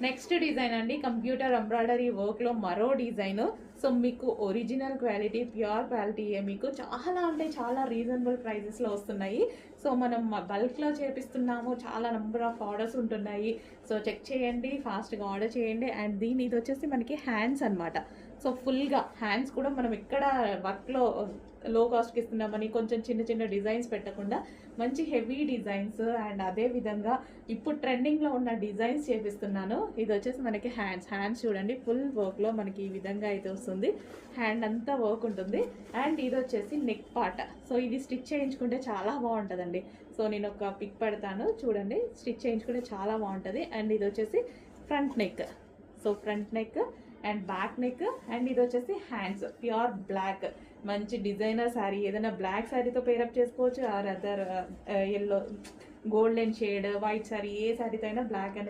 Next design అండి, computer embroidery వర్క్లో మరో డిజైన్. సో మీకు ఒరిజినల్ క్వాలిటీ, ప్యూర్ క్వాలిటీ మీకు చాలా అంటే చాలా రీజనబుల్ ప్రైజెస్లో వస్తున్నాయి. సో మనం బల్క్లో చేపిస్తున్నాము, చాలా నెంబర్ ఆఫ్ ఆర్డర్స్ ఉంటున్నాయి. సో చెక్ చేయండి, ఫాస్ట్గా ఆర్డర్ చేయండి. అండ్ ఇది వచ్చేసి మనకి హ్యాండ్స్ అనమాట. సో ఫుల్గా హ్యాండ్స్ కూడా మనం ఎక్కడ వర్క్లో లో కాస్ట్కి ఇస్తున్నామని కొంచెం చిన్న చిన్న డిజైన్స్ పెట్టకుండా మంచి హెవీ డిజైన్స్ అండ్ అదే విధంగా ఇప్పుడు ట్రెండింగ్లో ఉన్న డిజైన్స్ చేపిస్తున్నాను. ఇది వచ్చేసి మనకి హ్యాండ్స్ చూడండి, ఫుల్ వర్క్లో మనకి ఈ విధంగా అయితే వస్తుంది. హ్యాండ్ అంతా వర్క్ ఉంటుంది. అండ్ ఇది వచ్చేసి నెక్ పార్ట్. సో ఇది స్టిచ్ చేయించుకుంటే చాలా బాగుంటుందండి. సో నేను ఒక పిక్ పెడతాను చూడండి, స్టిచ్ చేయించుకుంటే చాలా బాగుంటుంది. అండ్ ఇది వచ్చేసి front neck. So front neck and back neck. And ఇది వచ్చేసి హ్యాండ్స్, ప్యూర్ బ్లాక్, మంచి డిజైనర్ శారీ, ఏదైనా బ్లాక్ శారీతో పేరప్ చేసుకోవచ్చు. Or other yellow, golden shade, white sari, ఏ శారీతో అయినా బ్లాక్ అనేది